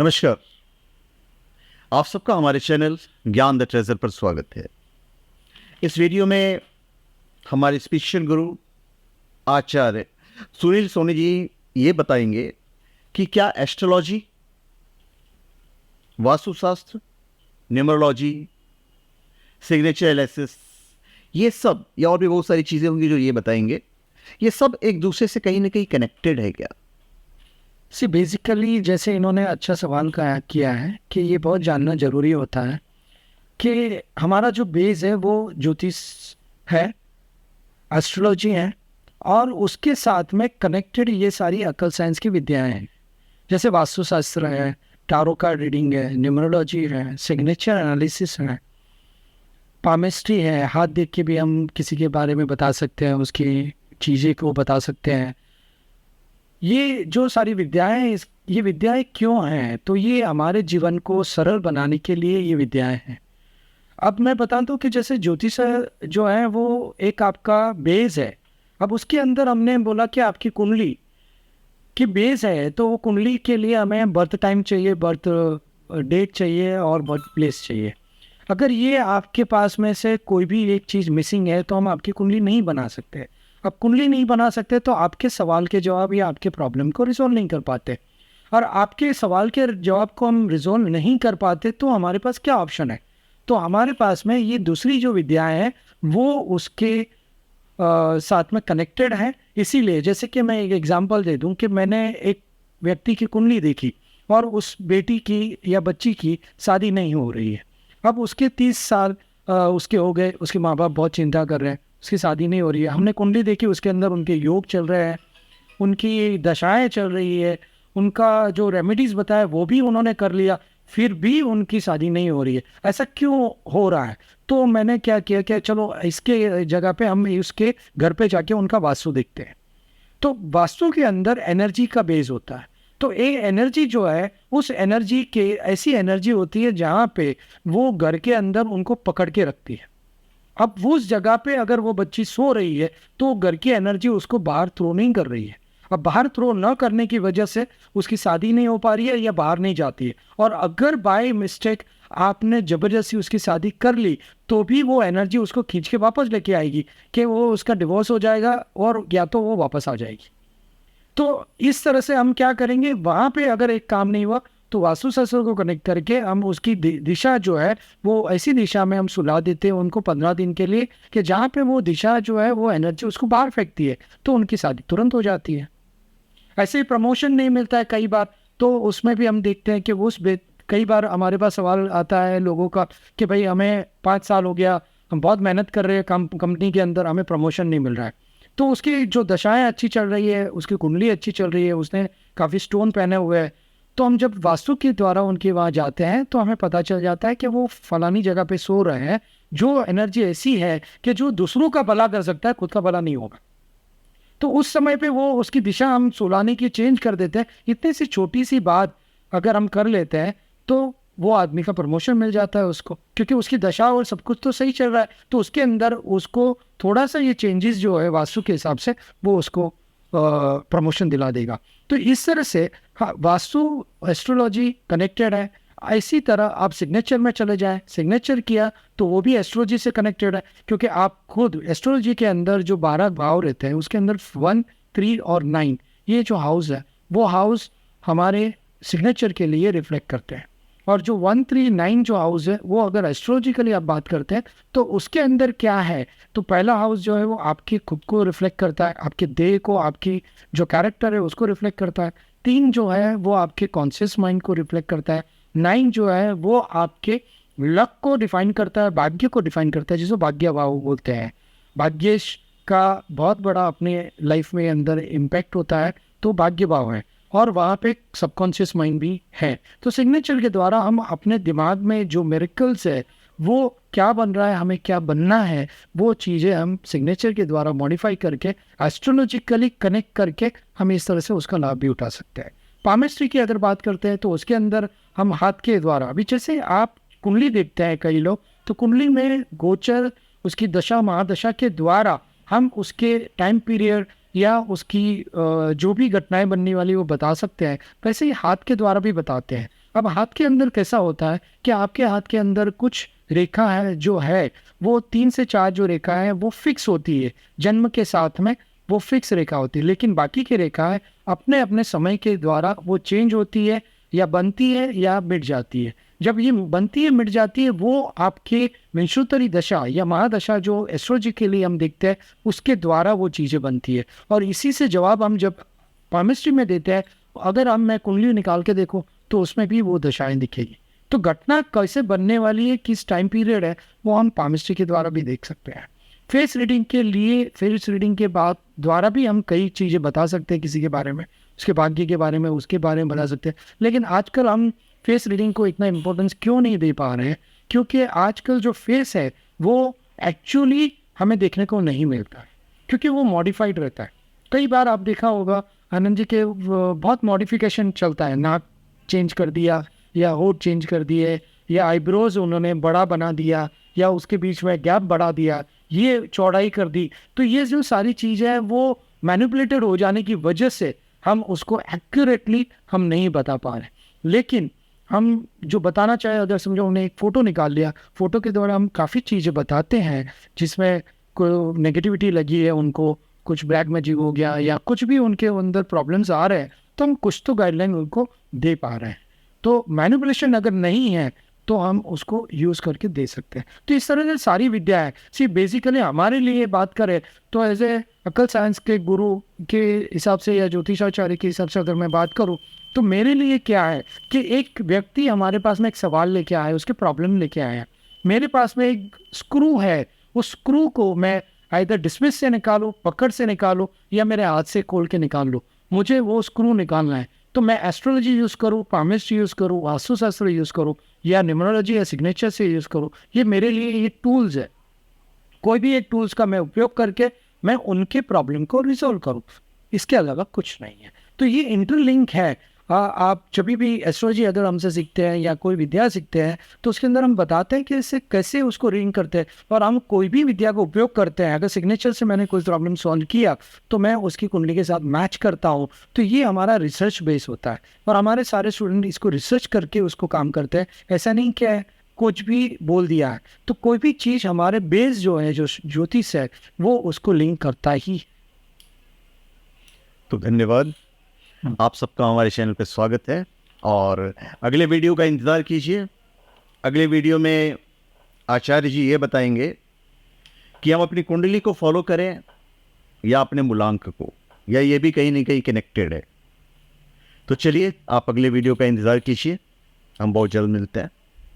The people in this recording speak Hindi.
नमस्कार। आप सबका हमारे चैनल ज्ञान द ट्रेजर पर स्वागत है। इस वीडियो में हमारे स्पिरिचुअल गुरु आचार्य सुनील सोनी जी ये बताएंगे कि क्या एस्ट्रोलॉजी, वास्तुशास्त्र, न्यूमरोलॉजी, सिग्नेचर एनालिसिस, ये सब या और भी बहुत सारी चीज़ें होंगी जो ये बताएंगे, ये सब एक दूसरे से कहीं ना कहीं कनेक्टेड है क्या? बेसिकली जैसे इन्होंने अच्छा सवाल किया है कि ये बहुत जानना ज़रूरी होता है कि हमारा जो बेस है वो ज्योतिष है, एस्ट्रोलॉजी है, और उसके साथ में कनेक्टेड ये सारी अकल साइंस की विद्याएं हैं। जैसे वास्तुशास्त्र है, टारो कार्ड रीडिंग है, न्यूमरोलॉजी है, सिग्नेचर एनालिसिस है, पामिस्ट्री है, हाथ देख के भी हम किसी के बारे में बता सकते हैं, उसकी चीज़ें को बता सकते हैं। ये जो सारी विद्याएं हैं, ये विद्याएं क्यों हैं? तो ये हमारे जीवन को सरल बनाने के लिए ये विद्याएं हैं। अब मैं बता दूं कि जैसे ज्योतिष जो है वो एक आपका बेस है। अब उसके अंदर हमने बोला कि आपकी कुंडली की बेस है, तो वो कुंडली के लिए हमें बर्थ टाइम चाहिए, बर्थ डेट चाहिए और बर्थ प्लेस चाहिए। अगर ये आपके पास में से कोई भी एक चीज़ मिसिंग है तो हम आपकी कुंडली नहीं बना सकते। अब कुंडली नहीं बना सकते तो आपके सवाल के जवाब या आपके प्रॉब्लम को रिजोल्व नहीं कर पाते, और आपके सवाल के जवाब को हम रिजोल्व नहीं कर पाते तो हमारे पास क्या ऑप्शन है? तो हमारे पास में ये दूसरी जो विद्याएं हैं वो उसके साथ में कनेक्टेड है। इसीलिए जैसे कि मैं एक एग्जांपल दे दूं कि मैंने एक व्यक्ति की कुंडली देखी और उस बेटी की या बच्ची की शादी नहीं हो रही है। अब उसके 30 साल उसके हो गए, उसके माँ बाप बहुत चिंता कर रहे हैं, उसकी शादी नहीं हो रही है। हमने कुंडली देखी, उसके अंदर उनके योग चल रहे हैं, उनकी दशाएं चल रही है, उनका जो रेमेडीज़ बताया वो भी उन्होंने कर लिया, फिर भी उनकी शादी नहीं हो रही है। ऐसा क्यों हो रहा है? तो मैंने क्या किया कि चलो इसके जगह पे हम उसके घर पे जाके उनका वास्तु देखते हैं। तो वास्तु के अंदर एनर्जी का बेस होता है। तो ये एनर्जी जो है, उस एनर्जी के ऐसी एनर्जी होती है जहाँ पे वो घर के अंदर उनको पकड़ के रखती है। अब वो उस जगह पे अगर वो बच्ची सो रही है तो घर की एनर्जी उसको बाहर थ्रो नहीं कर रही है। अब बाहर थ्रो न करने की वजह से उसकी शादी नहीं हो पा रही है या बाहर नहीं जाती है। और अगर बाय मिस्टेक आपने ज़बरदस्ती उसकी शादी कर ली तो भी वो एनर्जी उसको खींच के वापस लेके आएगी कि वो उसका डिवोर्स हो जाएगा और या तो वो वापस आ जाएगी। तो इस तरह से हम क्या करेंगे, वहाँ पे अगर एक काम नहीं हुआ तो वास्तुशास्त्र को कनेक्ट करके हम उसकी दिशा जो है वो ऐसी दिशा में हम सुला देते हैं उनको 15 दिन के लिए कि जहाँ पे वो दिशा जो है वो एनर्जी उसको बाहर फेंकती है, तो उनकी शादी तुरंत हो जाती है। ऐसे ही प्रमोशन नहीं मिलता है कई बार, तो उसमें भी हम देखते हैं कि कई बार हमारे पास सवाल आता है लोगों का कि भाई हमें 5 साल हो गया, हम बहुत मेहनत कर रहे हैं कंपनी के अंदर, हमें प्रमोशन नहीं मिल रहा है। तो उसकी जो दशाएं अच्छी चल रही है, उसकी कुंडली अच्छी चल रही है, उसने काफ़ी स्टोन पहने हुए हैं, तो हम जब वास्तु के द्वारा उनके वहाँ जाते हैं तो हमें पता चल जाता है कि वो फलानी जगह पे सो रहे हैं, जो एनर्जी ऐसी है कि जो दूसरों का भला कर सकता है, खुद का भला नहीं होगा। तो उस समय पे वो उसकी दिशा हम सुलाने की चेंज कर देते हैं। इतनी सी छोटी सी बात अगर हम कर लेते हैं तो वो आदमी का प्रमोशन मिल जाता है उसको, क्योंकि उसकी दशा और सब कुछ तो सही चल रहा है। तो उसके अंदर उसको थोड़ा सा ये चेंजेस जो है वास्तु के हिसाब से वो उसको प्रमोशन दिला देगा। तो इस तरह से हाँ, वास्तु एस्ट्रोलॉजी कनेक्टेड है। इसी तरह आप सिग्नेचर में चले जाएं, सिग्नेचर किया तो वो भी एस्ट्रोलॉजी से कनेक्टेड है, क्योंकि आप खुद एस्ट्रोलॉजी के अंदर जो 12 भाव रहते हैं उसके अंदर 1, 3 और 9 ये जो हाउस है वो हाउस हमारे सिग्नेचर के लिए रिफ्लेक्ट करते हैं। और जो 1, 3, 9 जो हाउस है वो अगर एस्ट्रोलॉजिकली आप बात करते हैं तो उसके अंदर क्या है, तो पहला हाउस जो है वो आपकी खुद को रिफ्लेक्ट करता है, आपके देह को, आपकी जो कैरेक्टर है उसको रिफ्लेक्ट करता है। 3 जो है वो आपके कॉन्शियस माइंड को रिफ्लेक्ट करता है। 9 जो है वो आपके लक को डिफाइन करता है, भाग्य को डिफाइन करता है, जिसको भाग्य भाव बोलते हैं। भाग्येश का बहुत बड़ा अपने लाइफ में अंदर इम्पैक्ट होता है, तो भाग्य भाव है, और वहाँ पे सबकॉन्शियस माइंड भी है। तो सिग्नेचर के द्वारा हम अपने दिमाग में जो मिरेकल्स है वो क्या बन रहा है, हमें क्या बनना है, वो चीज़ें हम सिग्नेचर के द्वारा मॉडिफाई करके एस्ट्रोलॉजिकली कनेक्ट करके हम इस तरह से उसका लाभ भी उठा सकते हैं। पामिस्ट्री की अगर बात करते हैं तो उसके अंदर हम हाथ के द्वारा, अभी जैसे आप कुंडली देखते हैं कई लोग, तो कुंडली में गोचर उसकी दशा महादशा के द्वारा हम उसके टाइम पीरियड या उसकी जो भी घटनाएं बनने वाली वो बता सकते हैं। वैसे ही हाथ के द्वारा भी बताते हैं। अब हाथ के अंदर कैसा होता है कि आपके हाथ के अंदर कुछ रेखा है जो है वो 3 से 4 जो रेखा है वो फिक्स होती है, जन्म के साथ में वो फिक्स रेखा होती है, लेकिन बाकी की रेखा है अपने अपने समय के द्वारा वो चेंज होती है या बनती है या मिट जाती है। जब ये बनती है मिट जाती है वो आपके विंशोत्तरी दशा या महादशा जो एस्ट्रोलॉजी के लिए हम देखते हैं उसके द्वारा वो चीज़ें बनती है। और इसी से जवाब हम जब पामिस्ट्री में देते हैं, अगर हम मैं कुंडली निकाल के देखो तो उसमें भी वो दशाएं दिखेगी। तो घटना कैसे बनने वाली है, किस टाइम पीरियड है, वो हम पामिस्ट्री के द्वारा भी देख सकते हैं। फेस रीडिंग के लिए फेस रीडिंग के बाद द्वारा भी हम कई चीज़ें बता सकते हैं किसी के बारे में, उसके भाग्य के बारे में, उसके बारे में बता सकते हैं। लेकिन आजकल हम फेस रीडिंग को इतना इम्पोर्टेंस क्यों नहीं दे पा रहे हैं? क्योंकि आजकल जो फेस है वो एक्चुअली हमें देखने को नहीं मिलता है, क्योंकि वो मॉडिफाइड रहता है। कई बार आप देखा होगा आनंद जी के बहुत मॉडिफिकेशन चलता है, नाक चेंज कर दिया या होठ चेंज कर दिए या आईब्रोज उन्होंने बड़ा बना दिया या उसके बीच में गैप बढ़ा दिया, ये चौड़ाई कर दी। तो ये जो सारी चीज़ें हैं वो मैनिपुलेटेड हो जाने की वजह से हम उसको एक्यूरेटली हम नहीं बता पा रहे। लेकिन हम जो बताना चाहे, अगर समझो उन्हें एक फ़ोटो निकाल लिया, फ़ोटो के द्वारा हम काफ़ी चीज़ें बताते हैं जिसमें कोई नेगेटिविटी लगी है उनको, कुछ ब्लैक मैजिक हो गया या कुछ भी उनके अंदर प्रॉब्लम्स आ रहे हैं, तो हम कुछ तो गाइडलाइन उनको दे पा रहे हैं। तो मैनिपुलेशन अगर नहीं है तो हम उसको यूज़ करके दे सकते हैं। तो इस तरह से सारी विद्या है। सी बेसिकली हमारे लिए बात करें तो एज ए अकल साइंस के गुरु के हिसाब से या ज्योतिषाचार्य के हिसाब से अगर मैं बात करूं तो मेरे लिए क्या है कि एक व्यक्ति हमारे पास में एक सवाल लेके आया, उसके प्रॉब्लम लेके आया, मेरे पास में एक स्क्रू है, उस स्क्रू को मैं आइदर डिस्मिस से निकालूं, पकड़ से निकालूं या मेरे हाथ से खोल के निकाल लूं, मुझे वो स्क्रू निकालना है। तो मैं एस्ट्रोलॉजी यूज़ करूँ, पामिस्ट्री यूज़ करूँ, वास्तुशास्त्र यूज़ करूँ या न्यूमरोलॉजी या सिग्नेचर से यूज़ करूँ, ये मेरे लिए ये टूल्स है। कोई भी एक टूल्स का मैं उपयोग करके मैं उनके प्रॉब्लम को रिजॉल्व करूँ, इसके अलावा कुछ नहीं है। तो ये इंटरलिंक है। आप जब भी एस्ट्रोलॉजी अगर हमसे सीखते हैं या कोई विद्या सीखते हैं तो उसके अंदर हम बताते हैं कि इससे कैसे उसको रीडिंग करते हैं, और हम कोई भी विद्या का उपयोग करते हैं। अगर सिग्नेचर से मैंने कोई प्रॉब्लम सॉल्व किया तो मैं उसकी कुंडली के साथ मैच करता हूँ। तो ये हमारा रिसर्च बेस होता है और हमारे सारे स्टूडेंट इसको रिसर्च करके उसको काम करते हैं। ऐसा नहीं कि कुछ भी बोल दिया है, तो कोई भी चीज़ हमारे बेस जो है, जो ज्योतिष है, वो उसको लिंक करता ही। तो धन्यवाद, आप सबका हमारे चैनल पे स्वागत है और अगले वीडियो का इंतज़ार कीजिए। अगले वीडियो में आचार्य जी ये बताएंगे कि हम अपनी कुंडली को फॉलो करें या अपने मूलांक को, या ये भी कहीं ना कहीं कनेक्टेड है। तो चलिए आप अगले वीडियो का इंतज़ार कीजिए, हम बहुत जल्द मिलते हैं।